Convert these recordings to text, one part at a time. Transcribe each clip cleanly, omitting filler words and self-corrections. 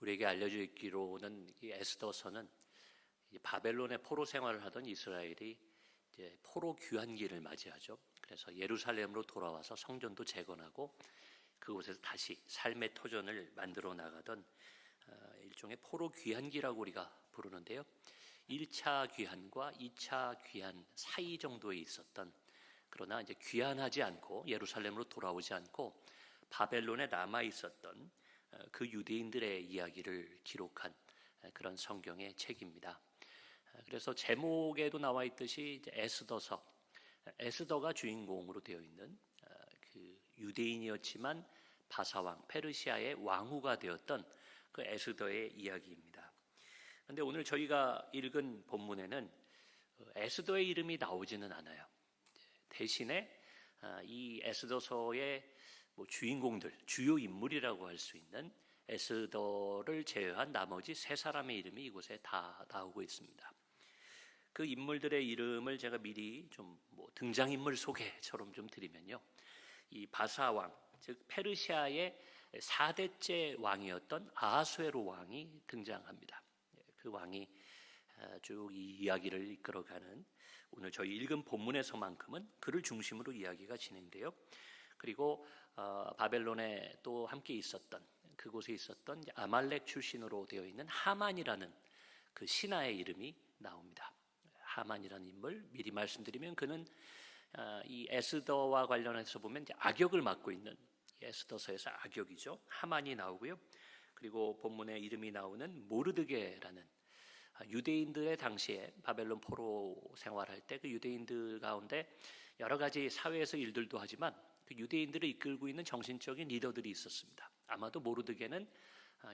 우리에게 알려져 있기로는 이 에스더서는 바벨론의 포로 생활을 하던 이스라엘이 이제 포로 귀환기를 맞이하죠. 그래서 예루살렘으로 돌아와서 성전도 재건하고 그곳에서 다시 삶의 터전을 만들어 나가던 일종의 포로 귀환기라고 우리가 부르는데요. 1차 귀환과 2차 귀환 사이 정도에 있었던, 그러나 이제 귀환하지 않고 예루살렘으로 돌아오지 않고 바벨론에 남아 있었던 그 유대인들의 이야기를 기록한 그런 성경의 책입니다. 그래서 제목에도 나와 있듯이 이제 에스더서, 에스더가 주인공으로 되어 있는 그 유대인이었지만 바사왕 페르시아의 왕후가 되었던 그 에스더의 이야기입니다. 그런데 오늘 저희가 읽은 본문에는 에스더의 이름이 나오지는 않아요. 대신에 이 에스더서의 주인공들, 주요 인물이라고 할 수 있는 에스더를 제외한 나머지 세 사람의 이름이 이곳에 다 나오고 있습니다. 그 인물들의 이름을 제가 미리 좀 등장인물 소개처럼 좀 드리면요. 이 바사왕, 즉 페르시아의 4대째 왕이었던 아하수에로 왕이 등장합니다. 그 왕이 쭉 이 이야기를 이끌어가는 오늘 저희 읽은 본문에서만큼은 그를 중심으로 이야기가 진행돼요. 그리고 바벨론에 또 함께 있었던, 그곳에 있었던 아말렉 출신으로 되어 있는 하만이라는 그 신하의 이름이 나옵니다. 하만이라는 인물, 미리 말씀드리면 그는 이 에스더와 관련해서 보면 이제 악역을 맡고 있는, 에스더서에서 악역이죠. 하만이 나오고요. 그리고 본문에 이름이 나오는 모르드게라는, 유대인들의 당시에 바벨론 포로 생활할 때 그 유대인들 가운데 여러 가지 사회에서 일들도 하지만 그 유대인들을 이끌고 있는 정신적인 리더들이 있었습니다. 아마도 모르드게는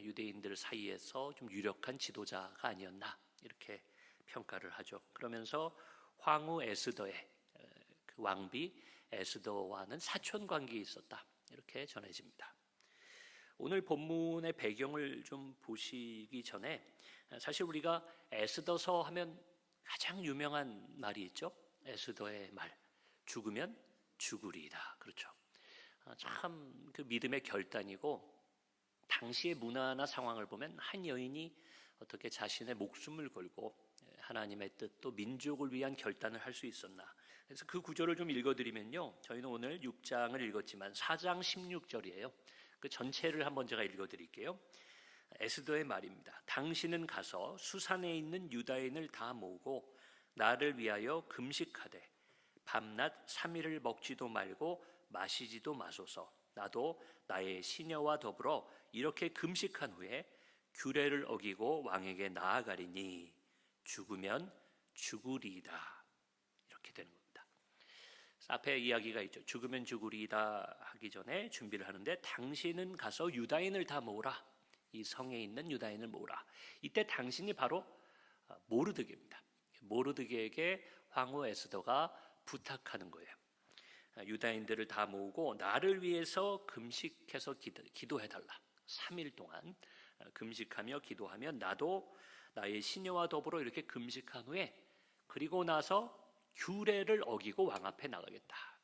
유대인들 사이에서 좀 유력한 지도자가 아니었나 이렇게 평가를 하죠. 그러면서 황후 에스더의 그 왕비 에스더와는 사촌 관계에 있었다 이렇게 전해집니다. 오늘 본문의 배경을 좀 보시기 전에 사실 우리가 에스더서 하면 가장 유명한 말이 있죠. 에스더의 말, 죽으면 죽으리이다. 그렇죠. 참 그 믿음의 결단이고, 당시의 문화나 상황을 보면 한 여인이 어떻게 자신의 목숨을 걸고 하나님의 뜻 또 민족을 위한 결단을 할 수 있었나. 그래서 그 구절을 좀 읽어드리면요, 저희는 오늘 6장을 읽었지만 4장 16절이에요. 그 전체를 한번 제가 읽어드릴게요. 에스더의 말입니다. 당신은 가서 수산에 있는 유다인을 다 모으고 나를 위하여 금식하되 밤낮 3일을 먹지도 말고 마시지도 마소서. 나도 나의 시녀와 더불어 이렇게 금식한 후에 규례를 어기고 왕에게 나아가리니 죽으면 죽으리이다. 이렇게 되는 겁니다. 앞에 이야기가 있죠. 죽으면 죽으리이다 하기 전에 준비를 하는데, 당신은 가서 유다인을 다 모으라. 이 성에 있는 유다인을 모으라. 이때 당신이 바로 모르드게입니다. 모르드게에게 황후 에스더가 부탁하는 거예요. 유다인들을 다 모으고 나를 위해서 금식해서 기도해달라. 3일 동안 금식하며 기도하면 나도 나의 시녀와 더불어 이렇게 금식한 후에, 그리고 나서 규례를 어기고 왕 앞에 나가겠다.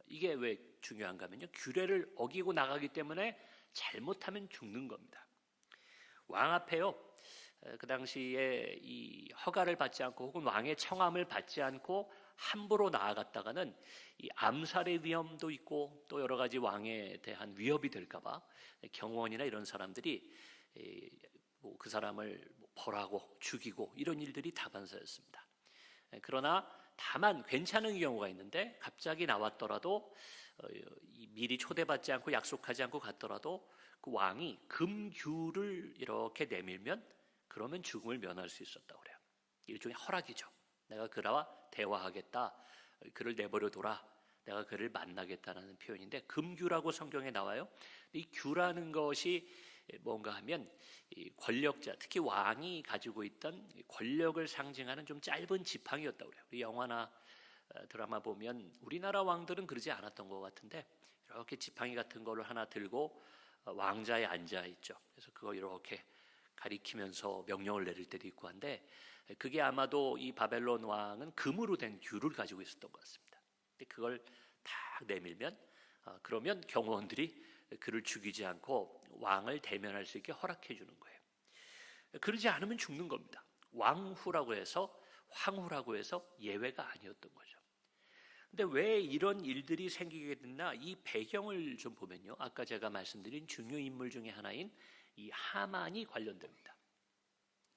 이게 왜 중요한가 하면요, 규례를 어기고 나가기 때문에 잘못하면 죽는 겁니다. 왕 앞에요, 그 당시에 이 허가를 받지 않고 혹은 왕의 청함을 받지 않고 함부로 나아갔다가는 이 암살의 위험도 있고 또 여러 가지 왕에 대한 위협이 될까봐 경호원이나 이런 사람들이 그 사람을 벌하고 죽이고 이런 일들이 다반사였습니다. 그러나 다만 괜찮은 경우가 있는데, 갑자기 나왔더라도 미리 초대받지 않고 약속하지 않고 갔더라도 그 왕이 금규를 이렇게 내밀면 그러면 죽음을 면할 수 있었다고 그래요. 일종의 허락이죠. 내가 그와 대화하겠다, 그를 내버려둬라, 내가 그를 만나겠다라는 표현인데, 금규라고 성경에 나와요. 이 규라는 것이 뭔가 하면 이 권력자, 특히 왕이 가지고 있던 권력을 상징하는 좀 짧은 지팡이였다고 그래요. 우리 영화나 드라마 보면 우리나라 왕들은 그러지 않았던 것 같은데, 이렇게 지팡이 같은 거를 하나 들고 왕자에 앉아 있죠. 그래서 그거 이렇게 가리키면서 명령을 내릴 때도 있고 한데, 그게 아마도 이 바벨론 왕은 금으로 된 규를 가지고 있었던 것 같습니다. 근데 그걸 딱 내밀면 그러면 경호원들이 그를 죽이지 않고 왕을 대면할 수 있게 허락해 주는 거예요. 그러지 않으면 죽는 겁니다. 왕후라고 해서 황후라고 해서 예외가 아니었던 거죠. 근데 왜 이런 일들이 생기게 됐나? 이 배경을 좀 보면요. 아까 제가 말씀드린 중요 인물 중에 하나인 이 하만이 관련됩니다.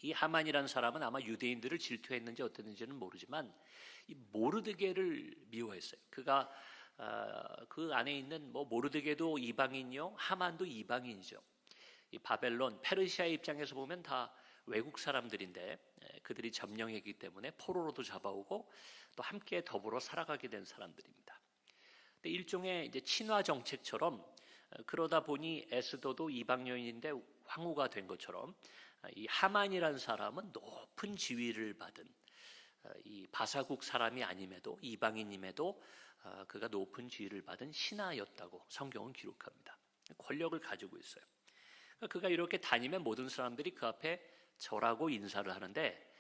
이 하만이라는 사람은 아마 유대인들을 질투했는지 어땠는지는 모르지만 이 모르드게를 미워했어요. 그가 그 안에 있는 모르드게도 이방인이요, 하만도 이방인이죠. 이 바벨론, 페르시아의 입장에서 보면 다 외국 사람들인데 그들이 점령했기 때문에 포로로도 잡아오고 또 함께 더불어 살아가게 된 사람들입니다. 근데 일종의 이제 친화 정책처럼 그러다 보니 에스더도 이방 여인인데 황후가 된 것처럼 이 하만이라는 사람은 높은 지위를 받은 이 바사국 사람이 아님에도 이방인임에도 그가 높은 지위를 받은 신하였다고 성경은 기록합니다. 권력을 가지고 있어요. 그가 이렇게 다니면 모든 사람들이 그 앞에 절하고 인사를 하는데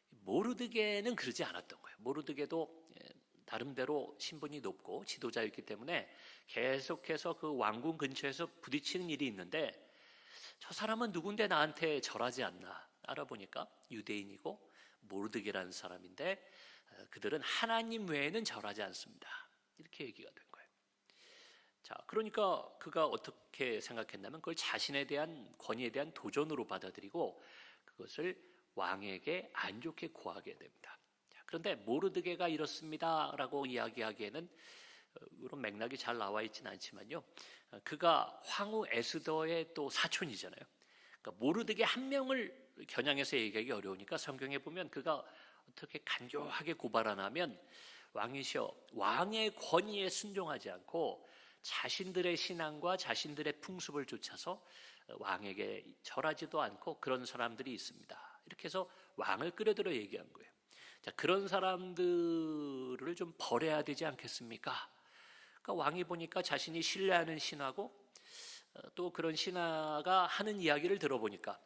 모르드게는 그러지 않았던 거예요. 모르드게도 나름대로 신분이 높고 지도자였기 때문에 계속해서 그 왕궁 근처에서 부딪히는 일이 있는데 저 사람은 누군데 나한테 절하지 않나 알아보니까 유대인이고 모르드게라는 사람인데 그들은 하나님 외에는 절하지 않습니다. 이렇게 얘기가 된 거예요. 자, 그러니까 그가 어떻게 생각했냐면 그걸 자신에 대한 권위에 대한 도전으로 받아들이고 그것을 왕에게 안 좋게 고하게 됩니다. 자, 그런데 모르드게가 이렇습니다라고 이야기하기에는 그런 맥락이 잘 나와 있지는 않지만요. 그가 황후 에스더의 또 사촌이잖아요. 그러니까 모르드게 한 명을 겨냥해서 얘기하기 어려우니까 성경에 보면 그가 어떻게 간교하게 고발하냐면 왕이시여 왕의 권위에 순종하지 않고 자신들의 신앙과 자신들의 풍습을 쫓아서 왕에게 절하지도 않고 그런 사람들이 있습니다. 이렇게 해서 왕을 끌어들여 얘기한 거예요. 자, 그런 사람들을 좀 벌해야 되지 않겠습니까? 그러니까 왕이 보니까 자신이 신뢰하는 신하고 또 그런 신하가 하는 이야기를 들어보니까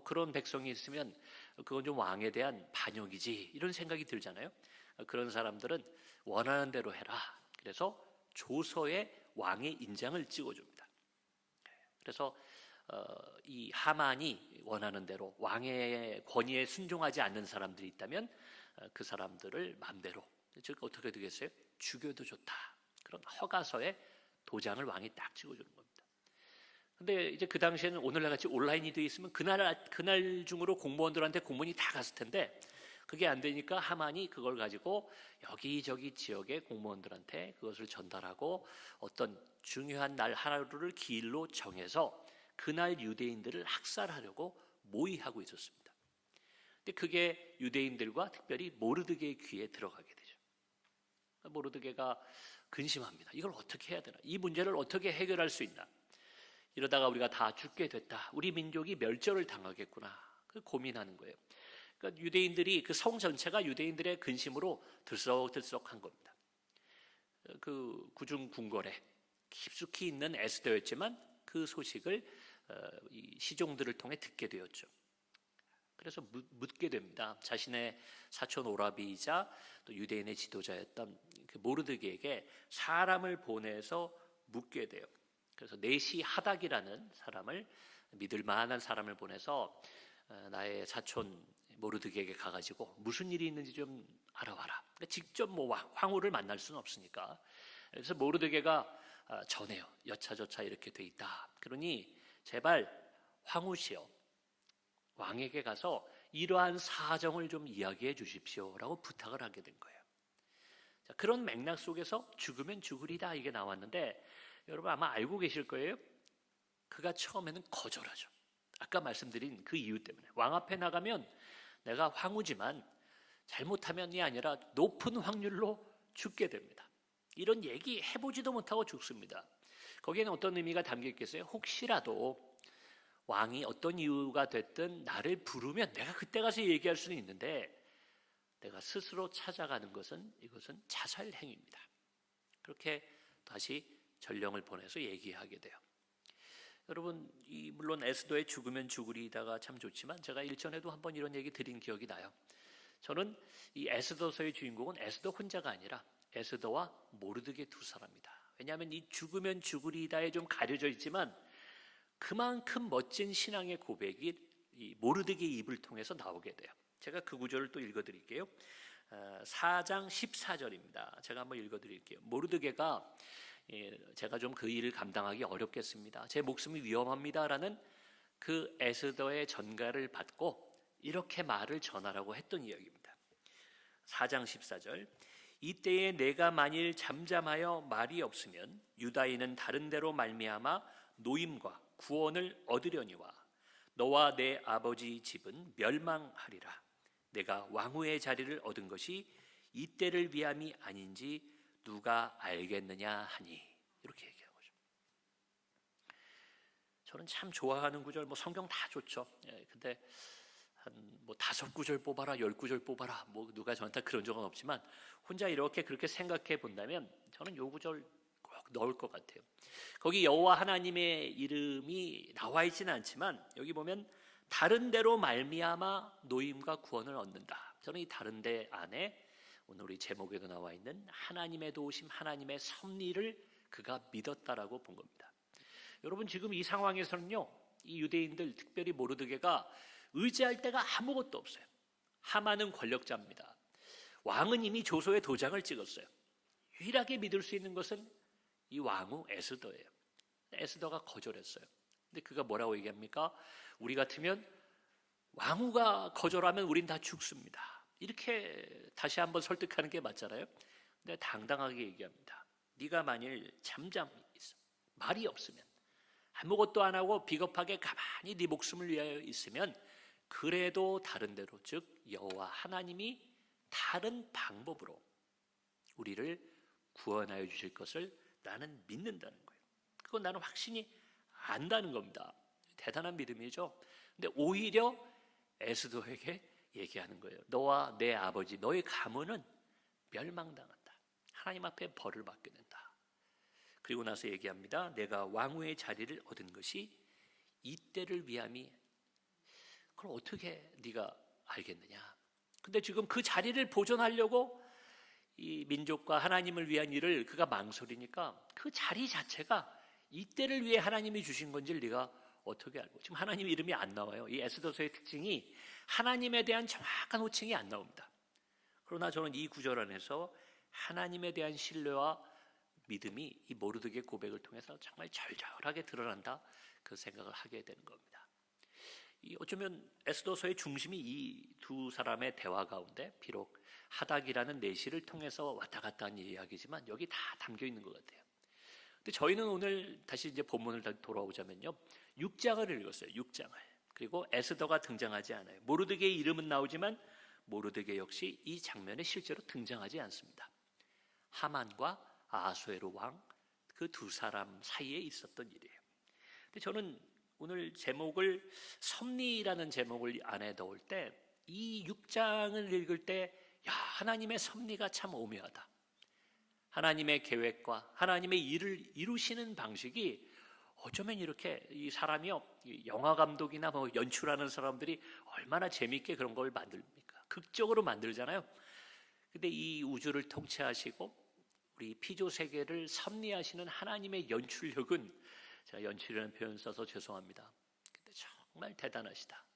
그런 백성이 있으면 그건 좀 왕에 대한 반역이지 이런 생각이 들잖아요. 그런 사람들은 원하는 대로 해라. 그래서 조서에 왕의 인장을 찍어줍니다. 그래서 이 하만이 원하는 대로 왕의 권위에 순종하지 않는 사람들이 있다면 그 사람들을 마음대로 즉 어떻게 되겠어요? 죽여도 좋다. 그런 허가서에 도장을 왕이 딱 찍어주는 겁니다. 근데 이제 그 당시에는 오늘날 같이 온라인이 되어 있으면 그날 중으로 공무원들한테 공문이 다 갔을 텐데 그게 안 되니까 하만이 그걸 가지고 여기저기 지역의 공무원들한테 그것을 전달하고 어떤 중요한 날 하루를 기일로 정해서 그날 유대인들을 학살하려고 모의하고 있었습니다. 근데 그게 유대인들과 특별히 모르드게의 귀에 들어가게 되죠. 모르드게가 근심합니다. 이걸 어떻게 해야 되나? 이 문제를 어떻게 해결할 수 있나? 이러다가 우리가 다 죽게 됐다. 우리 민족이 멸절을 당하겠구나. 그 고민하는 거예요. 그러니까 유대인들이 그 성 전체가 유대인들의 근심으로 들썩들썩한 겁니다. 그 구중 궁궐에 깊숙이 있는 에스더였지만 그 소식을 이 시종들을 통해 듣게 되었죠. 그래서 묻게 됩니다. 자신의 사촌 오라비이자 또 유대인의 지도자였던 그 모르드게에게 사람을 보내서 묻게 돼요. 그래서 네시 하닥이라는 사람을 믿을 만한 사람을 보내서 나의 사촌 모르드게에게 가가지고 무슨 일이 있는지 좀 알아와라. 그러니까 직접 황후를 만날 수는 없으니까. 그래서 모르드게가 전해요. 여차저차 이렇게 돼 있다. 그러니 제발 황후시여 왕에게 가서 이러한 사정을 좀 이야기해 주십시오라고 부탁을 하게 된 거예요. 자, 그런 맥락 속에서 죽으면 죽으리다 이게 나왔는데 여러분 아마 알고 계실 거예요. 그가 처음에는 거절하죠. 아까 말씀드린 그 이유 때문에 왕 앞에 나가면 내가 황후지만 잘못하면이 아니라 높은 확률로 죽게 됩니다. 이런 얘기 해보지도 못하고 죽습니다. 거기에는 어떤 의미가 담겨 있겠어요? 혹시라도 왕이 어떤 이유가 됐든 나를 부르면 내가 그때 가서 얘기할 수는 있는데 내가 스스로 찾아가는 것은 이것은 자살 행위입니다. 그렇게 다시 전령을 보내서 얘기하게 돼요. 여러분 물론 에스더의 죽으면 죽으리다가 참 좋지만 제가 일전에도 한번 이런 얘기 드린 기억이 나요. 저는 이 에스더서의 주인공은 에스더 혼자가 아니라 에스더와 모르드게 두 사람이다. 왜냐하면 이 죽으면 죽으리다에 좀 가려져 있지만 그만큼 멋진 신앙의 고백이 이 모르드게의 입을 통해서 나오게 돼요. 제가 그 구절을 또 읽어드릴게요. 4장 14절입니다. 제가 한번 읽어드릴게요. 모르드게가 제가 좀 그 일을 감당하기 어렵겠습니다. 제 목숨이 위험합니다라는 그 에스더의 전가를 받고 이렇게 말을 전하라고 했던 이야기입니다. 4장 14절 이때에 내가 만일 잠잠하여 말이 없으면 유다인은 다른 데로 말미암아 노임과 구원을 얻으려니와 너와 내 아버지 집은 멸망하리라. 내가 왕후의 자리를 얻은 것이 이때를 위함이 아닌지 누가 알겠느냐 하니 이렇게 얘기하는 거죠. 저는 참 좋아하는 구절, 성경 다 좋죠. 근데 한 5구절 뽑아라, 10구절 뽑아라, 누가 저한테 그런 적은 없지만 혼자 이렇게 그렇게 생각해 본다면 저는 요 구절 꼭 넣을 것 같아요. 거기 여호와 하나님의 이름이 나와 있지는 않지만 여기 보면 다른 데로 말미암아 노임과 구원을 얻는다. 저는 이 다른 데 안에 오늘 우리 제목에도 나와 있는 하나님의 도우심, 하나님의 섭리를 그가 믿었다라고 본 겁니다. 여러분 지금 이 상황에서는요, 이 유대인들 특별히 모르드게가 의지할 데가 아무것도 없어요. 하만은 권력자입니다. 왕은 이미 조소의 도장을 찍었어요. 유일하게 믿을 수 있는 것은 이 왕후 에스더예요. 에스더가 거절했어요. 근데 그가 뭐라고 얘기합니까? 우리 같으면 왕후가 거절하면 우린 다 죽습니다. 이렇게 다시 한번 설득하는 게 맞잖아요. 근데 당당하게 얘기합니다. 네가 만일 잠잠히 있어, 말이 없으면, 아무것도 안 하고 비겁하게 가만히 네 목숨을 위하여 있으면 그래도 다른 데로, 즉 여호와 하나님이 다른 방법으로 우리를 구원하여 주실 것을 나는 믿는다는 거예요. 그건 나는 확신히 안다는 겁니다. 대단한 믿음이죠. 근데 오히려 에스더에게 얘기하는 거예요. 너와 내 아버지, 너의 가문은 멸망당한다. 하나님 앞에 벌을 받게 된다. 그리고 나서 얘기합니다. 내가 왕후의 자리를 얻은 것이 이때를 위함이. 그럼 어떻게 네가 알겠느냐? 근데 지금 그 자리를 보존하려고 이 민족과 하나님을 위한 일을 그가 망설이니까 그 자리 자체가 이때를 위해 하나님이 주신 건지를 네가 어떻게 알고. 지금 하나님 이름이 안 나와요. 이 에스더서의 특징이 하나님에 대한 정확한 호칭이 안 나옵니다. 그러나 저는 이 구절 안에서 하나님에 대한 신뢰와 믿음이 이 모르드게 고백을 통해서 정말 절절하게 드러난다, 그 생각을 하게 되는 겁니다. 어쩌면 에스더서의 중심이 이 두 사람의 대화 가운데 비록 하닥이라는 내시를 통해서 왔다 갔다 한 이야기지만 여기 다 담겨 있는 것 같아요. 근데 저희는 오늘 다시 이제 본문을 돌아오자면요, 6장을 읽었어요. 6장을. 그리고 에스더가 등장하지 않아요. 모르드게의 이름은 나오지만 모르드게 역시 이 장면에 실제로 등장하지 않습니다. 하만과 아하수에로 왕, 그 두 사람 사이에 있었던 일이에요. 근데 저는 오늘 제목을 섭리라는 제목을 안에 넣을 때 이 6장을 읽을 때 하나님의 섭리가 참 오묘하다. 하나님의 계획과 하나님의 일을 이루시는 방식이 어쩌면 이렇게 이 사람이요, 영화 감독이나 연출하는 사람들이 얼마나 재밌게 그런 걸 만듭니까? 극적으로 만들잖아요. 근데 이 우주를 통치하시고 우리 피조 세계를 섭리하시는 하나님의 연출력은, 제가 연출이라는 표현 써서 죄송합니다. 근데 정말 대단하시다.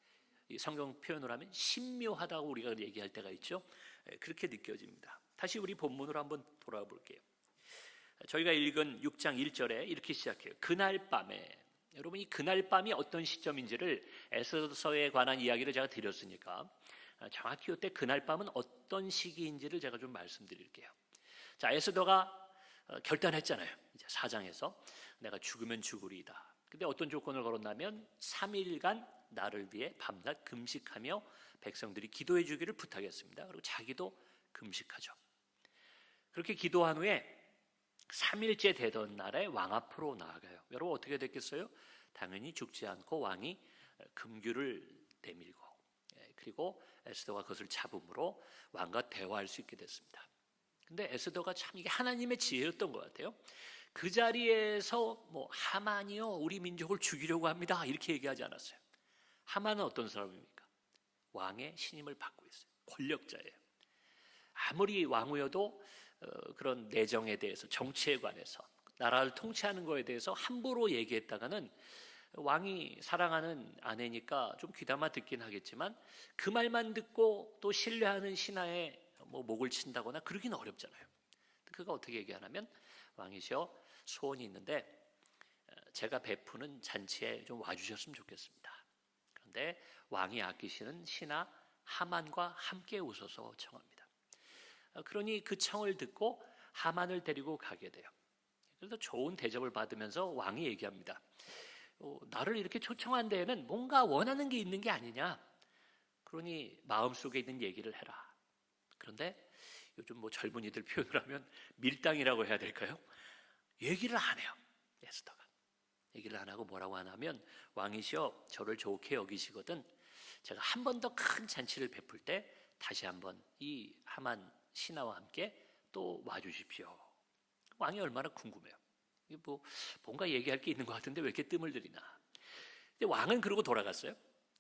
이 성경 표현을 하면 신묘하다고 우리가 얘기할 때가 있죠. 그렇게 느껴집니다. 다시 우리 본문으로 한번 돌아와 볼게요. 저희가 읽은 6장 1절에 이렇게 시작해요. 그날 밤에. 여러분, 이 그날 밤이 어떤 시점인지를 에스더서에 관한 이야기를 제가 드렸으니까 정확히 이때 그날 밤은 어떤 시기인지를 제가 좀 말씀드릴게요. 자, 에스더가 결단했잖아요. 이제 4장에서 내가 죽으면 죽으리이다. 근데 어떤 조건을 걸었냐면 3일간 나를 위해 밤낮 금식하며 백성들이 기도해 주기를 부탁했습니다. 그리고 자기도 금식하죠. 그렇게 기도한 후에 3일째 되던 날에 왕 앞으로 나아가요. 여러분, 어떻게 됐겠어요? 당연히 죽지 않고 왕이 금규를 내밀고, 그리고 에스더가 그것을 잡음으로 왕과 대화할 수 있게 됐습니다. 근데 에스더가 참 이게 하나님의 지혜였던 것 같아요. 그 자리에서 하만이요, 우리 민족을 죽이려고 합니다, 이렇게 얘기하지 않았어요. 하만은 어떤 사람입니까? 왕의 신임을 받고 있어요. 권력자예요. 아무리 왕후여도 그런 내정에 대해서, 정치에 관해서, 나라를 통치하는 것에 대해서 함부로 얘기했다가는 왕이 사랑하는 아내니까 좀 귀담아 듣긴 하겠지만 그 말만 듣고 또 신뢰하는 신하에 목을 친다거나 그러긴 어렵잖아요. 그가 어떻게 얘기하냐면, 왕이시여, 소원이 있는데 제가 베푸는 잔치에 좀 와주셨으면 좋겠습니다. 그런데 왕이 아끼시는 신하 하만과 함께 오셔서 청합니다. 그러니 그 청을 듣고 하만을 데리고 가게 돼요. 그래서 좋은 대접을 받으면서 왕이 얘기합니다. 나를 이렇게 초청한 데에는 뭔가 원하는 게 있는 게 아니냐. 그러니 마음속에 있는 얘기를 해라. 그런데 요즘 젊은이들 표현을 하면 밀당이라고 해야 될까요? 얘기를 안 해요. 에스더가. 얘기를 안 하고 뭐라고 하냐면, 왕이시여, 저를 좋게 여기시거든 제가 한 번 더 큰 잔치를 베풀 때 다시 한번 이 하만 신하와 함께 또 와주십시오. 왕이 얼마나 궁금해요. 이게 뭔가 얘기할 게 있는 것 같은데 왜 이렇게 뜸을 들이나. 근데 왕은 그러고 돌아갔어요.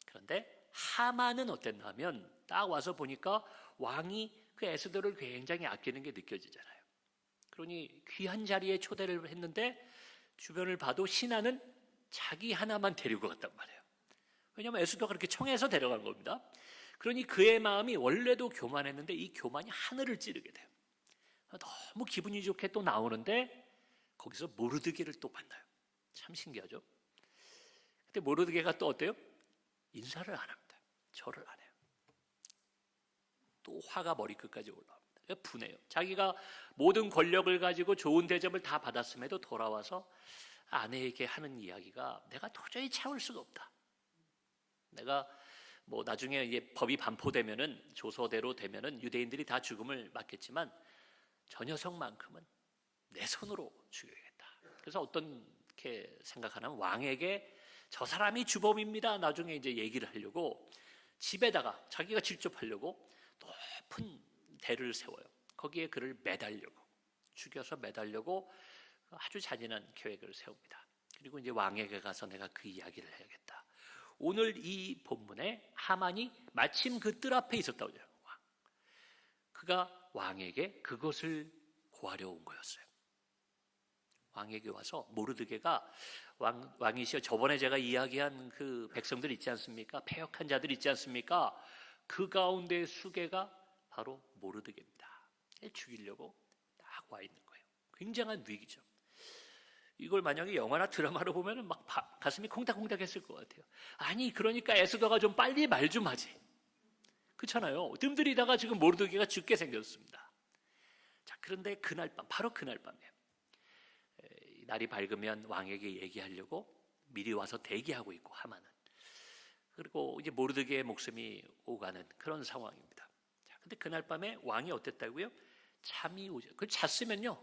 그런데 하만은 어땠나 하면 딱 와서 보니까 왕이 그 에스더를 굉장히 아끼는 게 느껴지잖아요. 그러니 귀한 자리에 초대를 했는데 주변을 봐도 신하는 자기 하나만 데리고 갔단 말이에요. 왜냐하면 에스더가 그렇게 청해서 데려간 겁니다. 그러니 그의 마음이 원래도 교만했는데 이 교만이 하늘을 찌르게 돼요. 너무 기분이 좋게 또 나오는데 거기서 모르드게를 또 만나요. 참 신기하죠? 근데 모르드게가 또 어때요? 인사를 안 합니다. 절을 안 해요. 또 화가 머리끝까지 올라옵니다. 분해요. 자기가 모든 권력을 가지고 좋은 대접을 다 받았음에도 돌아와서 아내에게 하는 이야기가 내가 도저히 참을 수가 없다. 내가 나중에 이제 법이 반포되면은 조서대로 되면은 유대인들이 다 죽음을 맞겠지만 저 녀석만큼은 내 손으로 죽여야겠다. 그래서 어떻게 생각하냐면 왕에게 저 사람이 주범입니다. 나중에 이제 얘기를 하려고 집에다가 자기가 직접 하려고 높은 대를 세워요. 거기에 그를 매달려고, 죽여서 매달려고 아주 잔인한 계획을 세웁니다. 그리고 이제 왕에게 가서 내가 그 이야기를 해야겠다. 오늘 이 본문에 하만이 마침 그 뜰 앞에 있었다고 해요. 그가 왕에게 그것을 고하려 온 거였어요. 왕에게 와서 모르드게가 왕이시여, 저번에 제가 이야기한 그 백성들 있지 않습니까? 패역한 자들 있지 않습니까? 그 가운데 수괴가 바로 모르드게입니다. 죽이려고 딱 와 있는 거예요. 굉장한 위기죠. 이걸 만약에 영화나 드라마로 보면 막 가슴이 콩닥콩닥 했을 것 같아요. 아니, 그러니까 에스더가 좀 빨리 말 좀 하지. 그렇잖아요. 뜸들이다가 지금 모르드게가 죽게 생겼습니다. 자, 그런데 그날 밤, 바로 그날 밤에 날이 밝으면 왕에게 얘기하려고 미리 와서 대기하고 있고, 하만은. 그리고 이제 모르드게의 목숨이 오가는 그런 상황입니다. 자, 근데 그날 밤에 왕이 어땠다고요? 잠이 오죠. 그 잤으면요,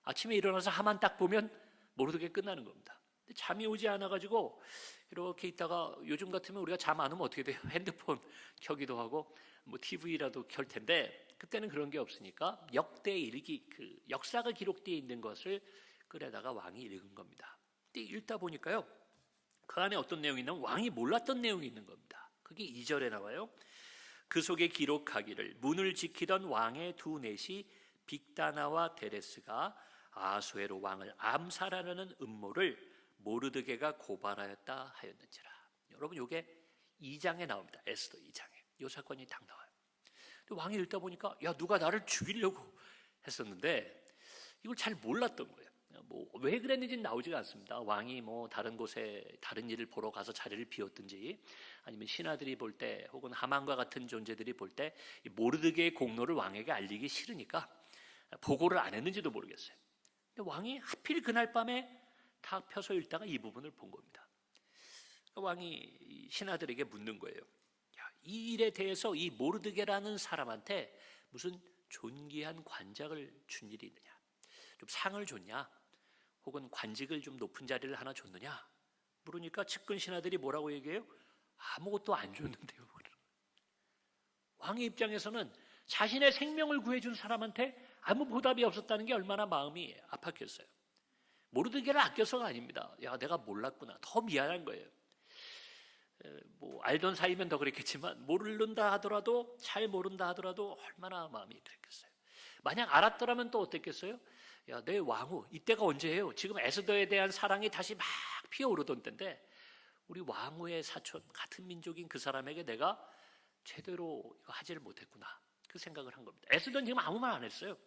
아침에 일어나서 하만 딱 보면 모르드게 끝나는 겁니다. 근데 잠이 오지 않아가지고 이렇게 있다가, 요즘 같으면 우리가 잠 안 오면 어떻게 돼요? 핸드폰 켜기도 하고 TV라도 켤 텐데, 그때는 그런 게 없으니까 역대 일기, 그 역사가 기록되어 있는 것을 끌에다가 왕이 읽은 겁니다. 근데 읽다 보니까요, 그 안에 어떤 내용이 있냐면 왕이 몰랐던 내용이 있는 겁니다. 그게 2절에 나와요. 그 속에 기록하기를 문을 지키던 왕의 두 넷이 빅다나와 데레스가 아수에로 왕을 암살하려는 음모를 모르드게가 고발하였다 하였는지라. 여러분, 이게 2장에 나옵니다. 에스더 2장에 이 사건이 딱 나와요. 왕이 읽다 보니까 누가 나를 죽이려고 했었는데 이걸 잘 몰랐던 거예요. 왜 그랬는지는 나오지가 않습니다. 왕이 다른 곳에 다른 일을 보러 가서 자리를 비웠든지, 아니면 신하들이 볼 때, 혹은 하만과 같은 존재들이 볼 때 모르드게의 공로를 왕에게 알리기 싫으니까 보고를 안 했는지도 모르겠어요. 근데 왕이 하필 그날 밤에 다 펴서 읽다가 이 부분을 본 겁니다. 왕이 신하들에게 묻는 거예요. 이 일에 대해서 이 모르드게라는 사람한테 무슨 존귀한 관작을 준 일이 있느냐, 좀 상을 줬냐, 혹은 관직을 좀 높은 자리를 하나 줬느냐 물으니까 측근 신하들이 뭐라고 얘기해요? 아무것도 안 줬는데요. 왕의 입장에서는 자신의 생명을 구해준 사람한테 아무 보답이 없었다는 게 얼마나 마음이 아팠겠어요. 모르드게를 아껴서가 아닙니다. 내가 몰랐구나, 더 미안한 거예요. 알던 사이면 더 그랬겠지만, 모른다 하더라도, 잘 모른다 하더라도 얼마나 마음이 그랬겠어요. 만약 알았더라면 또 어땠겠어요? 내 왕후, 이때가 언제예요? 지금 에스더에 대한 사랑이 다시 막 피어오르던 때인데 우리 왕후의 사촌 같은 민족인 그 사람에게 내가 제대로 이거 하지를 못했구나, 그 생각을 한 겁니다. 에스더는 지금 아무 말 안 했어요.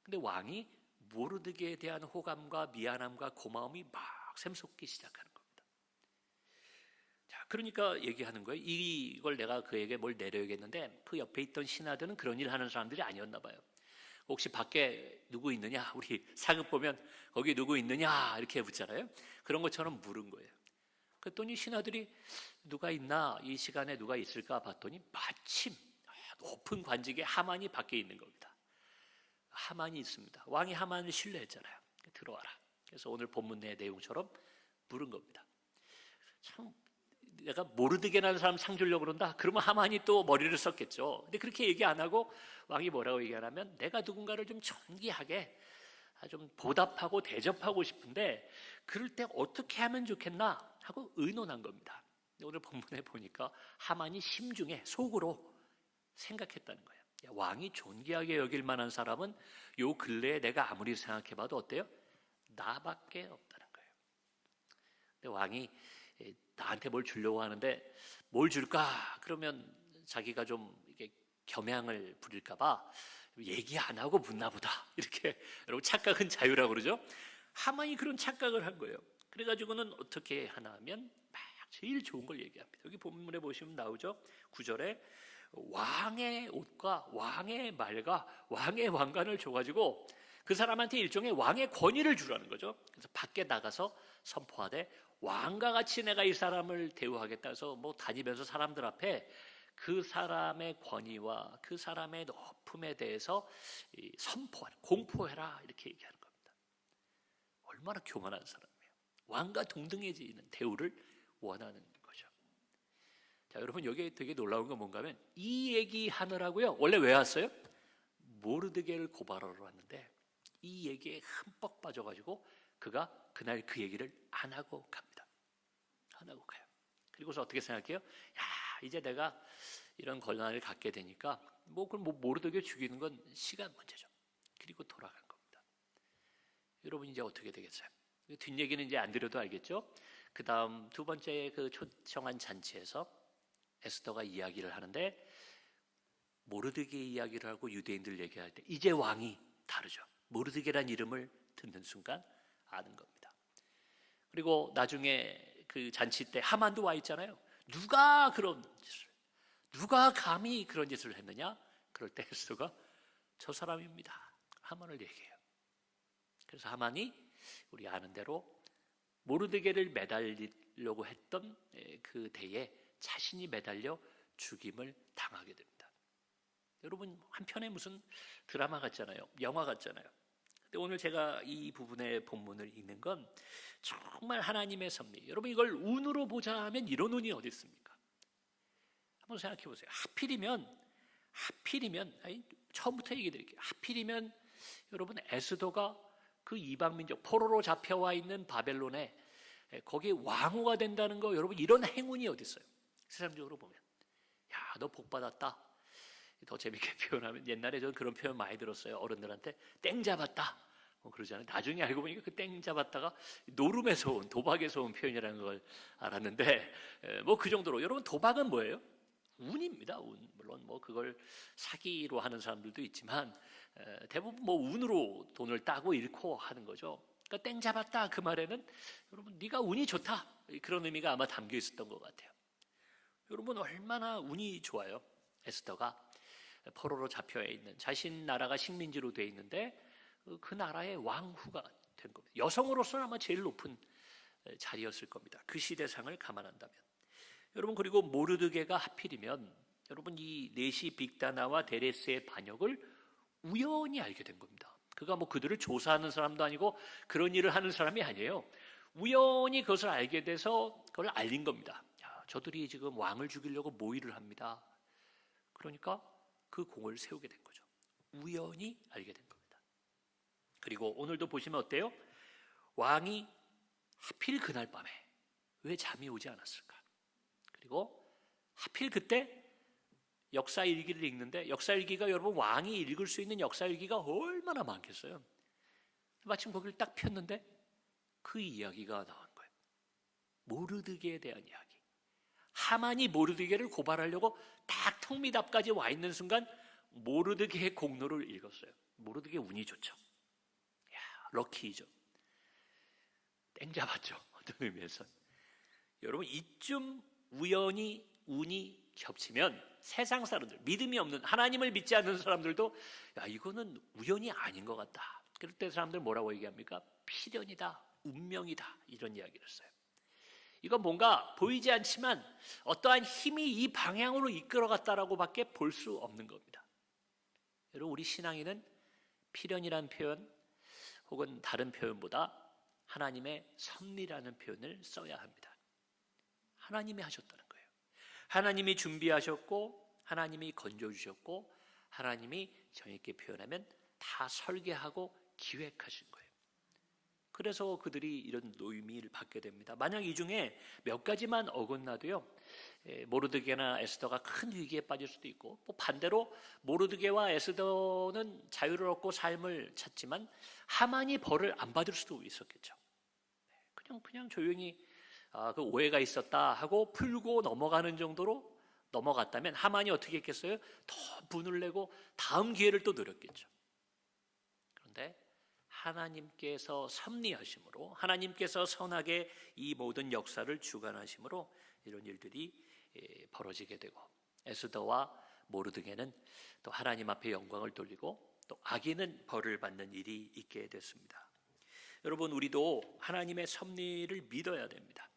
근데 왕이 모르드게에 대한 호감과 미안함과 고마움이 막 샘솟기 시작하는 겁니다. 자, 그러니까 얘기하는 거예요. 이걸 내가 그에게 뭘 내려야겠는데 그 옆에 있던 신하들은 그런 일 하는 사람들이 아니었나 봐요. 혹시 밖에 누구 있느냐? 우리 사극 보면 거기 누구 있느냐? 이렇게 묻잖아요. 그런 것처럼 물은 거예요. 그랬더니 신하들이 누가 있나? 이 시간에 누가 있을까 봤더니 마침 높은 관직에 하만이 밖에 있는 겁니다. 하만이 있습니다. 왕이 하만을 신뢰했잖아요. 들어와라. 그래서 오늘 본문 내 내용처럼 물은 겁니다. 참, 내가 모르드게라는 사람 상 주려고 그런다? 그러면 하만이 또 머리를 썼겠죠. 근데 그렇게 얘기 안 하고 왕이 뭐라고 얘기하냐면 내가 누군가를 좀 존귀하게 좀 보답하고 대접하고 싶은데 그럴 때 어떻게 하면 좋겠나 하고 의논한 겁니다. 오늘 본문에 보니까 하만이 심중에 속으로 생각했다는 거예요. 왕이 존귀하게 여길 만한 사람은 요 근래에 내가 아무리 생각해봐도 어때요? 나밖에 없다는 거예요. 근데 왕이 나한테 뭘 주려고 하는데 뭘 줄까? 그러면 자기가 좀 이게 겸양을 부릴까봐 얘기 안 하고 묻나 보다. 이렇게 여러분 착각은 자유라고 그러죠. 하만이 그런 착각을 한 거예요. 그래가지고는 어떻게 하나 하면 막 제일 좋은 걸 얘기합니다. 여기 본문에 보시면 나오죠. 9절에 왕의 옷과 왕의 말과 왕의 왕관을 줘가지고 그 사람한테 일종의 왕의 권위를 주라는 거죠. 그래서 밖에 나가서 선포하되 왕과 같이 내가 이 사람을 대우하겠다 해서 뭐 다니면서 사람들 앞에 그 사람의 권위와 그 사람의 높음에 대해서 선포하라, 공포해라 이렇게 얘기하는 겁니다. 얼마나 교만한 사람이에요. 왕과 동등해지는 대우를 원하는 거죠. 자, 여러분 여기 되게 놀라운 건 뭔가 하면 이 얘기 하느라고요. 원래 왜 왔어요? 모르드게를 고발하러 왔는데 이 얘기에 흠뻑 빠져가지고 그가 그날 그 얘기를 안 하고 갑니다. 안 하고 가요. 그리고서 어떻게 생각해요? 야, 이제 내가 이런 권한을 갖게 되니까 그럼 모르드게 죽이는 건 시간 문제죠. 그리고 돌아간 겁니다. 여러분 이제 어떻게 되겠어요? 뒷얘기는 이제 안 드려도 알겠죠? 그 다음 두 번째 그 초청한 잔치에서 에스더가 이야기를 하는데 모르드게 이야기를 하고 유대인들 얘기할 때 이제 왕이 다르죠. 모르드게란 이름을 듣는 순간 아는 겁니다. 그리고 나중에 그 잔치 때 하만도 와 있잖아요. 누가 감히 그런 짓을 했느냐? 그럴 때 에스더가 저 사람입니다. 하만을 얘기해요. 그래서 하만이 우리 아는 대로 모르드게를 매달리려고 했던 그 대에 자신이 매달려 죽임을 당하게 됩니다. 여러분 한편에 무슨 드라마 같잖아요. 영화 같잖아요. 근데 오늘 제가 이 부분의 본문을 읽는 건 정말 하나님의 섭리. 여러분 이걸 운으로 보자 하면 이런 운이 어디 있습니까? 한번 생각해 보세요. 하필이면 처음부터 얘기 드릴게요. 하필이면 여러분 에스더가 그 이방민족 포로로 잡혀와 있는 바벨론에 거기에 왕후가 된다는 거 여러분 이런 행운이 어디 있어요? 세상적으로 보면 야, 너 복 받았다. 더 재밌게 표현하면 옛날에 저는 그런 표현 많이 들었어요. 어른들한테 땡 잡았다. 그러잖아요. 나중에 알고 보니까 그 땡 잡았다가 노름에서 온 도박에서 온 표현이라는 걸 알았는데 뭐 그 정도로 여러분 도박은 뭐예요? 운입니다. 운. 물론 뭐 그걸 사기로 하는 사람들도 있지만 대부분 뭐 운으로 돈을 따고 잃고 하는 거죠. 그러니까 땡 잡았다 그 말에는 여러분 네가 운이 좋다 그런 의미가 아마 담겨 있었던 것 같아요. 여러분 얼마나 운이 좋아요. 에스더가 포로로 잡혀 있는 자신 나라가 식민지로 돼 있는데 그 나라의 왕후가 된 겁니다. 여성으로서는 아마 제일 높은 자리였을 겁니다. 그 시대상을 감안한다면. 여러분 그리고 모르드게가 하필이면 여러분 이 네시 빅다나와 데레스의 반역을 우연히 알게 된 겁니다. 그가 뭐 그들을 조사하는 사람도 아니고 그런 일을 하는 사람이 아니에요. 우연히 그것을 알게 돼서 그걸 알린 겁니다. 야, 저들이 지금 왕을 죽이려고 모의를 합니다. 그러니까 그 공을 세우게 된 거죠. 우연히 알게 된 겁니다. 그리고 오늘도 보시면 어때요? 왕이 하필 그날 밤에 왜 잠이 오지 않았을까? 그리고 하필 그때 역사일기를 읽는데 역사일기가 여러분 왕이 읽을 수 있는 역사일기가 얼마나 많겠어요. 마침 거기를 딱 폈는데 그 이야기가 나온 거예요. 모르드게에 대한 이야기. 하만이 모르드게를 고발하려고 딱 턱밑 앞까지 와 있는 순간 모르드게의 공로를 읽었어요. 모르드게 운이 좋죠. 야, 럭키죠. 땡 잡았죠. 어떤 의미에서. 여러분, 이쯤 우연히 운이 겹치면 세상 사람들, 믿음이 없는, 하나님을 믿지 않는 사람들도 야, 이거는 우연이 아닌 것 같다. 그럴 때 사람들 뭐라고 얘기합니까? 필연이다, 운명이다, 이런 이야기를 써요. 이건 뭔가 보이지 않지만 어떠한 힘이 이 방향으로 이끌어갔다라고 밖에 볼 수 없는 겁니다. 여러분, 우리 신앙인은 필연이라는 표현 혹은 다른 표현보다 하나님의 섭리라는 표현을 써야 합니다. 하나님이 하셨다는 거예요. 하나님이 준비하셨고 하나님이 건져주셨고 하나님이 정확히 표현하면 다 설계하고 기획하신 거예요. 그래서 그들이 이런 노임을 받게 됩니다. 만약 이 중에 몇 가지만 어긋나도요, 모르드게나 에스더가 큰 위기에 빠질 수도 있고, 뭐 반대로 모르드게와 에스더는 자유를 얻고 삶을 찾지만 하만이 벌을 안 받을 수도 있었겠죠. 그냥 조용히 그 오해가 있었다 하고 풀고 넘어가는 정도로 넘어갔다면 하만이 어떻게 했겠어요? 더 분을 내고 다음 기회를 또 노렸겠죠. 그런데 하나님께서 섭리하심으로, 하나님께서 선하게 이 모든 역사를 주관하심으로 이런 일들이 벌어지게 되고, 에스더와 모르드게는 또 하나님 앞에 영광을 돌리고 또 악인은 벌을 받는 일이 있게 됐습니다. 여러분, 우리도 하나님의 섭리를 믿어야 됩니다.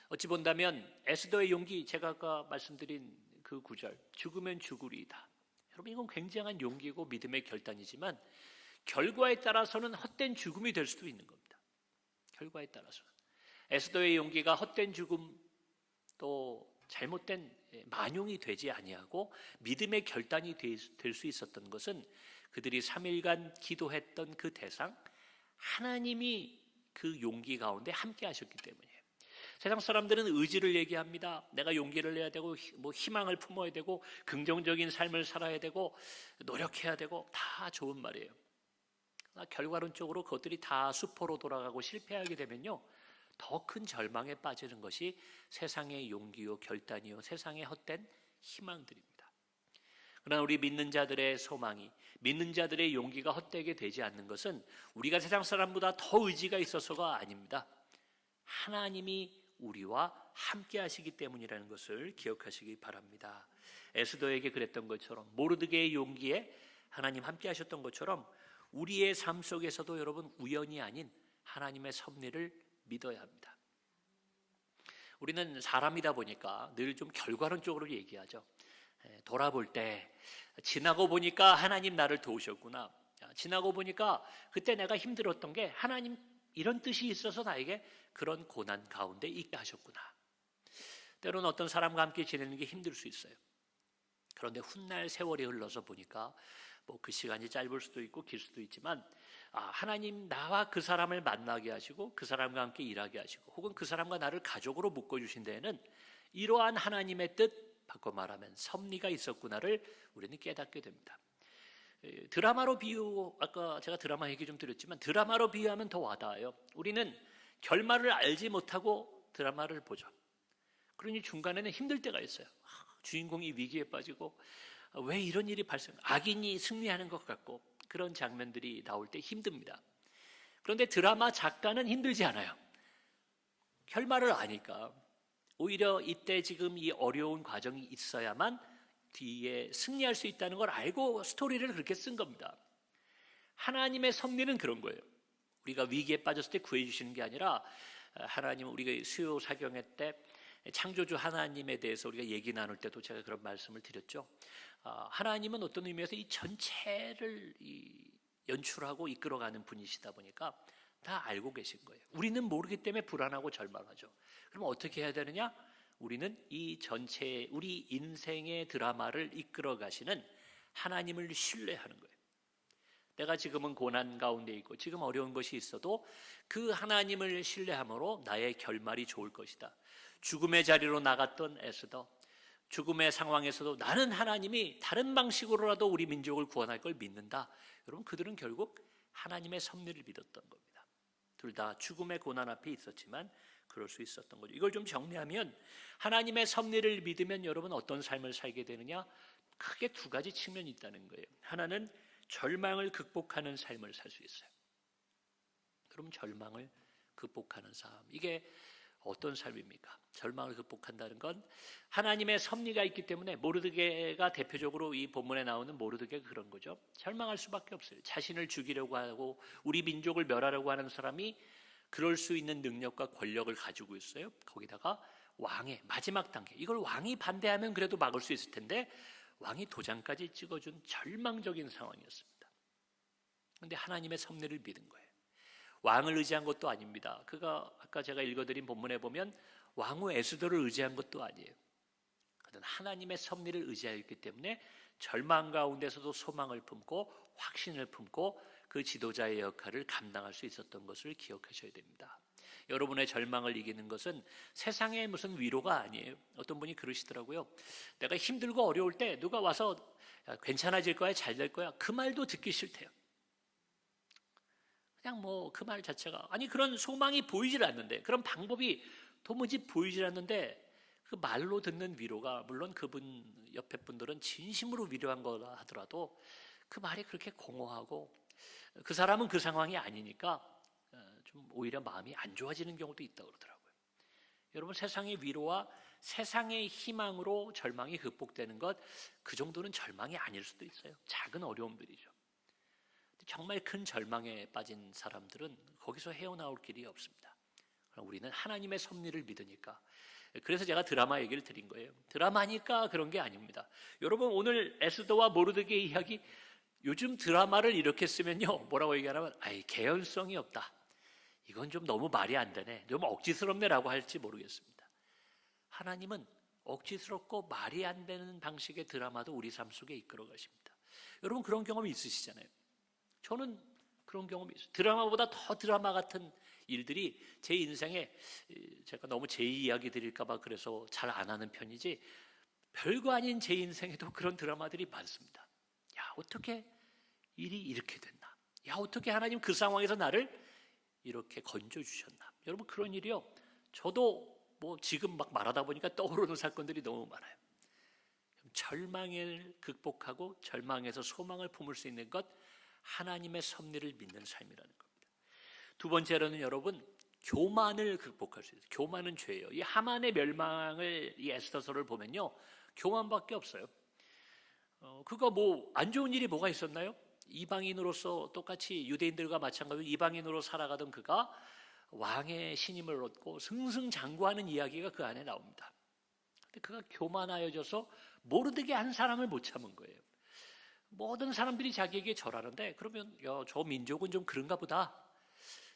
어찌 본다면 에스더의 용기, 제가 아까 말씀드린 그 구절, 죽으면 죽으리이다. 여러분, 이건 굉장한 용기고 믿음의 결단이지만 결과에 따라서는 헛된 죽음이 될 수도 있는 겁니다. 결과에 따라서는. 에스더의 용기가 헛된 죽음, 또 잘못된 만용이 되지 아니하고 믿음의 결단이 될 수 있었던 것은 그들이 3일간 기도했던 그 대상, 하나님이 그 용기 가운데 함께 하셨기 때문이에요. 세상 사람들은 의지를 얘기합니다. 내가 용기를 내야 되고 뭐 희망을 품어야 되고 긍정적인 삶을 살아야 되고 노력해야 되고, 다 좋은 말이에요. 결과론적으로 그것들이 다 수포로 돌아가고 실패하게 되면요, 더 큰 절망에 빠지는 것이 세상의 용기요 결단이요 세상의 헛된 희망들입니다. 그러나 우리 믿는 자들의 소망이, 믿는 자들의 용기가 헛되게 되지 않는 것은 우리가 세상 사람보다 더 의지가 있어서가 아닙니다. 하나님이 우리와 함께 하시기 때문이라는 것을 기억하시기 바랍니다. 에스더에게 그랬던 것처럼, 모르드게의 용기에 하나님 함께 하셨던 것처럼 우리의 삶 속에서도 여러분, 우연이 아닌 하나님의 섭리를 믿어야 합니다. 우리는 사람이다 보니까 늘 좀 결과론적으로 얘기하죠. 돌아볼 때 지나고 보니까 하나님 나를 도우셨구나. 지나고 보니까 그때 내가 힘들었던 게 하나님 이런 뜻이 있어서 나에게 그런 고난 가운데 있게 하셨구나. 때로는 어떤 사람과 함께 지내는 게 힘들 수 있어요. 그런데 훗날 세월이 흘러서 보니까 뭐 그 시간이 짧을 수도 있고 길 수도 있지만, 하나님 나와 그 사람을 만나게 하시고 그 사람과 함께 일하게 하시고 혹은 그 사람과 나를 가족으로 묶어주신 데에는 이러한 하나님의 뜻, 바꿔 말하면 섭리가 있었구나를 우리는 깨닫게 됩니다. 드라마로 아까 제가 드라마 얘기 좀 드렸지만 드라마로 비유하면 더 와닿아요. 우리는 결말을 알지 못하고 드라마를 보죠. 그러니 중간에는 힘들 때가 있어요. 주인공이 위기에 빠지고 왜 이런 일이 악인이 승리하는 것 같고 그런 장면들이 나올 때 힘듭니다. 그런데 드라마 작가는 힘들지 않아요. 결말을 아니까. 오히려 이때 지금 이 어려운 과정이 있어야만 뒤에 승리할 수 있다는 걸 알고 스토리를 그렇게 쓴 겁니다. 하나님의 섭리는 그런 거예요. 우리가 위기에 빠졌을 때 구해주시는 게 아니라, 하나님은 우리가 수요 사경회 때 창조주 하나님에 대해서 우리가 얘기 나눌 때도 제가 그런 말씀을 드렸죠. 하나님은 어떤 의미에서 이 전체를 연출하고 이끌어가는 분이시다 보니까 다 알고 계신 거예요. 우리는 모르기 때문에 불안하고 절망하죠. 그럼 어떻게 해야 되느냐? 우리는 이 전체 우리 인생의 드라마를 이끌어 가시는 하나님을 신뢰하는 거예요. 내가 지금은 고난 가운데 있고 지금 어려운 것이 있어도 그 하나님을 신뢰함으로 나의 결말이 좋을 것이다. 죽음의 자리로 나갔던 에스더, 죽음의 상황에서도 나는 하나님이 다른 방식으로라도 우리 민족을 구원할 걸 믿는다. 여러분, 그들은 결국 하나님의 섭리를 믿었던 겁니다. 둘 다 죽음의 고난 앞에 있었지만 그럴 수 있었던 거죠. 이걸 좀 정리하면 하나님의 섭리를 믿으면 여러분 어떤 삶을 살게 되느냐? 크게 두 가지 측면이 있다는 거예요. 하나는 절망을 극복하는 삶을 살 수 있어요. 그럼 절망을 극복하는 삶, 이게 어떤 삶입니까? 절망을 극복한다는 건 하나님의 섭리가 있기 때문에, 모르드게가 대표적으로 이 본문에 나오는 모르드게가 그런 거죠. 절망할 수밖에 없어요. 자신을 죽이려고 하고 우리 민족을 멸하려고 하는 사람이 그럴 수 있는 능력과 권력을 가지고 있어요. 거기다가 왕의 마지막 단계, 이걸 왕이 반대하면 그래도 막을 수 있을 텐데 왕이 도장까지 찍어준 절망적인 상황이었습니다. 그런데 하나님의 섭리를 믿은 거예요. 왕을 의지한 것도 아닙니다. 그가 아까 제가 읽어드린 본문에 보면 왕후 에스더를 의지한 것도 아니에요. 그는 하나님의 섭리를 의지하였기 때문에 절망 가운데서도 소망을 품고 확신을 품고 그 지도자의 역할을 감당할 수 있었던 것을 기억하셔야 됩니다. 여러분의 절망을 이기는 것은 세상의 무슨 위로가 아니에요. 어떤 분이 그러시더라고요. 내가 힘들고 어려울 때 누가 와서 괜찮아질 거야, 잘 될 거야, 그 말도 듣기 싫대요. 그냥 뭐 그 말 자체가, 아니 그런 소망이 보이질 않는데, 그런 방법이 도무지 보이질 않는데 그 말로 듣는 위로가, 물론 그분 옆에 분들은 진심으로 위로한 거라 하더라도 그 말이 그렇게 공허하고 그 사람은 그 상황이 아니니까 좀 오히려 마음이 안 좋아지는 경우도 있다고 그러더라고요. 여러분, 세상의 위로와 세상의 희망으로 절망이 극복되는 것, 그 정도는 절망이 아닐 수도 있어요. 작은 어려움들이죠. 정말 큰 절망에 빠진 사람들은 거기서 헤어나올 길이 없습니다. 그럼 우리는 하나님의 섭리를 믿으니까. 그래서 제가 드라마 얘기를 드린 거예요. 드라마니까 그런 게 아닙니다. 여러분, 오늘 에스더와 모르드게 이야기, 요즘 드라마를 이렇게 쓰면요, 뭐라고 얘기하냐면 개연성이 없다, 이건 좀 너무 말이 안 되네, 좀 억지스럽네라고 할지 모르겠습니다. 하나님은 억지스럽고 말이 안 되는 방식의 드라마도 우리 삶 속에 이끌어 가십니다. 여러분, 그런 경험이 있으시잖아요. 저는 그런 경험이 있어요. 드라마보다 더 드라마 같은 일들이 제 인생에, 제가 너무 제 이야기 드릴까 봐 그래서 잘 안 하는 편이지, 별거 아닌 제 인생에도 그런 드라마들이 많습니다. 야, 어떻게 일이 이렇게 됐나? 야, 어떻게 하나님 그 상황에서 나를 이렇게 건져주셨나? 여러분, 그런 일이요, 저도 뭐 지금 막 말하다 보니까 떠오르는 사건들이 너무 많아요. 절망을 극복하고 절망에서 소망을 품을 수 있는 것, 하나님의 섭리를 믿는 삶이라는 겁니다. 두 번째로는 여러분, 교만을 극복할 수 있어요. 교만은 죄예요. 이 하만의 멸망을, 이 에스더서를 보면요, 교만밖에 없어요. 그가 뭐 안 좋은 일이 뭐가 있었나요? 이방인으로서 똑같이 유대인들과 마찬가지로 이방인으로 살아가던 그가 왕의 신임을 얻고 승승장구하는 이야기가 그 안에 나옵니다. 근데 그가 교만하여져서 모르드게 한 사람을 못 참은 거예요. 모든 사람들이 자기에게 절하는데, 그러면 야, 저 민족은 좀 그런가 보다,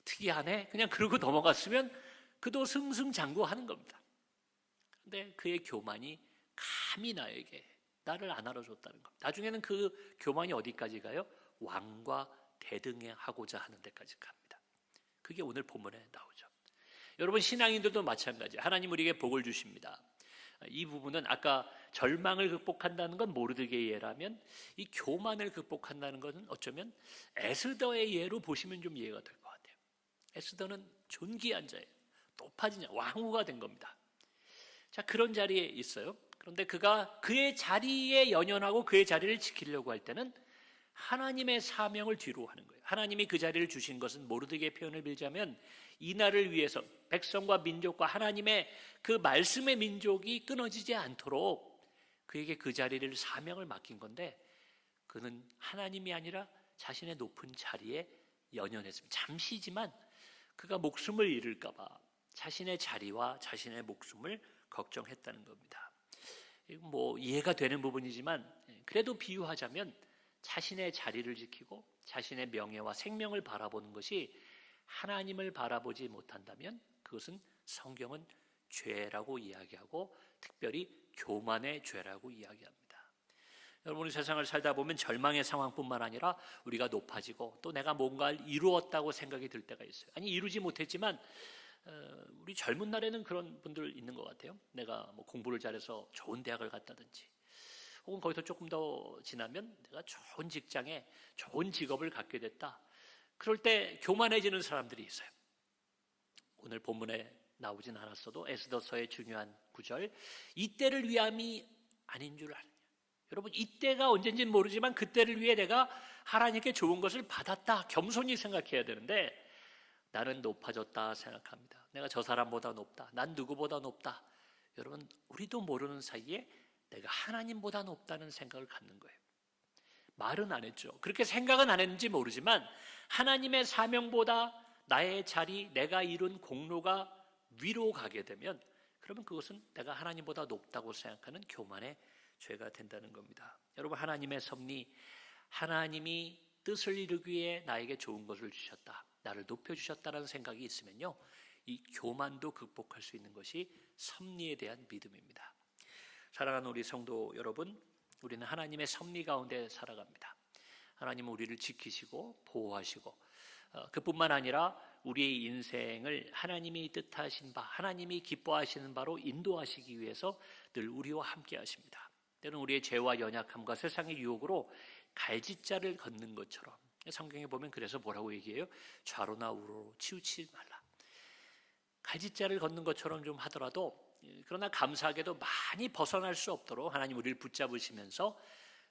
특이하네, 그냥 그러고 넘어갔으면 그도 승승장구하는 겁니다. 근데 그의 교만이 감히 나를 안 알아줬다는 겁니다. 나중에는 그 교만이 어디까지 가요? 왕과 대등하고자 하는 데까지 갑니다. 그게 오늘 본문에 나오죠. 여러분, 신앙인들도 마찬가지. 하나님 우리에게 복을 주십니다. 이 부분은 아까 절망을 극복한다는 건 모르드게의 예라면, 이 교만을 극복한다는 것은 어쩌면 에스더의 예로 보시면 좀 이해가 될 것 같아요. 에스더는 존귀한 자예요. 높아진 자, 왕후가 된 겁니다. 자, 그런 자리에 있어요. 그런데 그가 그의 자리에 연연하고 그의 자리를 지키려고 할 때는 하나님의 사명을 뒤로 하는 거예요. 하나님이 그 자리를 주신 것은, 모르드게의 표현을 빌자면, 이 날을 위해서 백성과 민족과 하나님의 그 말씀의 민족이 끊어지지 않도록 그에게 그 자리를, 사명을 맡긴 건데, 그는 하나님이 아니라 자신의 높은 자리에 연연했습니다. 잠시지만 그가 목숨을 잃을까 봐 자신의 자리와 자신의 목숨을 걱정했다는 겁니다. 뭐 이해가 되는 부분이지만, 그래도 비유하자면 자신의 자리를 지키고 자신의 명예와 생명을 바라보는 것이 하나님을 바라보지 못한다면 그것은 성경은 죄라고 이야기하고, 특별히 교만의 죄라고 이야기합니다. 여러분이 세상을 살다 보면 절망의 상황뿐만 아니라 우리가 높아지고 또 내가 뭔가를 이루었다고 생각이 들 때가 있어요. 아니, 이루지 못했지만 우리 젊은 날에는 그런 분들 있는 것 같아요. 내가 뭐 공부를 잘해서 좋은 대학을 갔다든지, 혹은 거기서 조금 더 지나면 내가 좋은 직장에 좋은 직업을 갖게 됐다. 그럴 때 교만해지는 사람들이 있어요. 오늘 본문에 나오진 않았어도 에스더서의 중요한 구절, 이때를 위함이 아닌 줄 아느냐. 여러분, 이때가 언젠지는 모르지만 그때를 위해 내가 하나님께 좋은 것을 받았다, 겸손히 생각해야 되는데 나는 높아졌다 생각합니다. 내가 저 사람보다 높다, 난 누구보다 높다. 여러분, 우리도 모르는 사이에 내가 하나님보다 높다는 생각을 갖는 거예요. 말은 안 했죠. 그렇게 생각은 안 했는지 모르지만 하나님의 사명보다 나의 자리, 내가 이룬 공로가 위로 가게 되면 그러면 그것은 내가 하나님보다 높다고 생각하는 교만의 죄가 된다는 겁니다. 여러분, 하나님의 섭리, 하나님이 뜻을 이루기 위해 나에게 좋은 것을 주셨다, 나를 높여주셨다는 생각이 있으면요, 이 교만도 극복할 수 있는 것이 섭리에 대한 믿음입니다. 사랑하는 우리 성도 여러분, 우리는 하나님의 섭리 가운데 살아갑니다. 하나님은 우리를 지키시고 보호하시고 그뿐만 아니라 우리의 인생을 하나님이 뜻하신 바, 하나님이 기뻐하시는 바로 인도하시기 위해서 늘 우리와 함께 하십니다. 때로는 우리의 죄와 연약함과 세상의 유혹으로 갈짓자를 걷는 것처럼, 성경에 보면 그래서 뭐라고 얘기해요? 좌로나 우로로 치우치지 말라. 갈짓자를 걷는 것처럼 좀 하더라도, 그러나 감사하게도 많이 벗어날 수 없도록 하나님 우리를 붙잡으시면서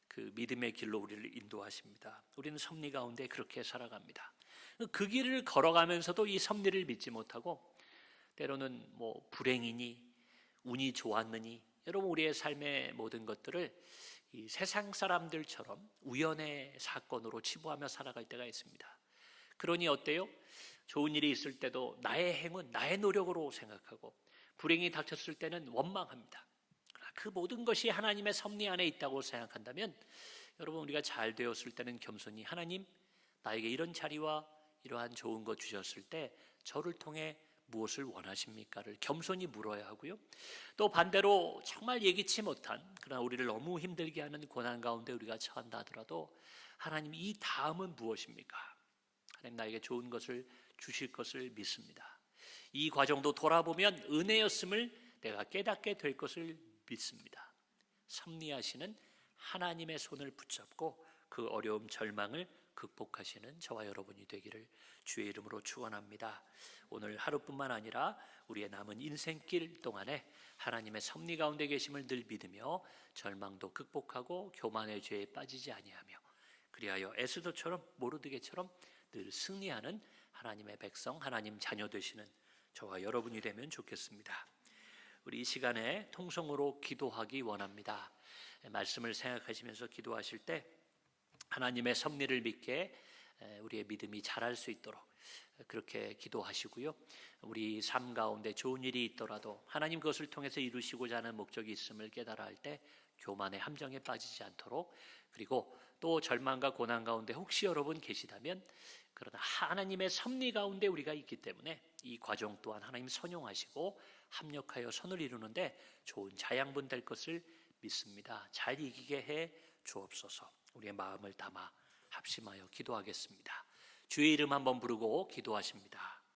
그 믿음의 길로 우리를 인도하십니다. 우리는 섭리 가운데 그렇게 살아갑니다. 그 길을 걸어가면서도 이 섭리를 믿지 못하고 때로는 불행이니 운이 좋았느니, 여러분, 우리의 삶의 모든 것들을 이 세상 사람들처럼 우연의 사건으로 치부하며 살아갈 때가 있습니다. 그러니 어때요? 좋은 일이 있을 때도 나의 행운, 나의 노력으로 생각하고 불행이 닥쳤을 때는 원망합니다. 그 모든 것이 하나님의 섭리 안에 있다고 생각한다면 여러분, 우리가 잘 되었을 때는 겸손히 하나님, 나에게 이런 자리와 이러한 좋은 것 주셨을 때 저를 통해 무엇을 원하십니까를 겸손히 물어야 하고요. 또 반대로 정말 예기치 못한, 그러나 우리를 너무 힘들게 하는 고난 가운데 우리가 처한다 하더라도 하나님, 이 다음은 무엇입니까? 하나님, 나에게 좋은 것을 주실 것을 믿습니다. 이 과정도 돌아보면 은혜였음을 내가 깨닫게 될 것을 믿습니다. 섭리하시는 하나님의 손을 붙잡고 그 어려움, 절망을 극복하시는 저와 여러분이 되기를 주의 이름으로 축원합니다. 오늘 하루뿐만 아니라 우리의 남은 인생길 동안에 하나님의 섭리 가운데 계심을 늘 믿으며 절망도 극복하고 교만의 죄에 빠지지 아니하며 그리하여 에스더처럼, 모르드게처럼 늘 승리하는 하나님의 백성, 하나님 자녀 되시는 저와 여러분이 되면 좋겠습니다. 우리 이 시간에 통성으로 기도하기 원합니다. 말씀을 생각하시면서 기도하실 때 하나님의 섭리를 믿게 우리의 믿음이 자랄 수 있도록 그렇게 기도하시고요. 우리 삶 가운데 좋은 일이 있더라도 하나님 그것을 통해서 이루시고자 하는 목적이 있음을 깨달아 할 때 교만의 함정에 빠지지 않도록, 그리고 또 절망과 고난 가운데 혹시 여러분 계시다면, 그러나 하나님의 섭리 가운데 우리가 있기 때문에 이 과정 또한 하나님 선용하시고 합력하여 선을 이루는데 좋은 자양분 될 것을 믿습니다. 잘 이기게 해 주옵소서. 우리의 마음을 담아 합심하여 기도하겠습니다. 주의 이름 한번 부르고 기도하십니다.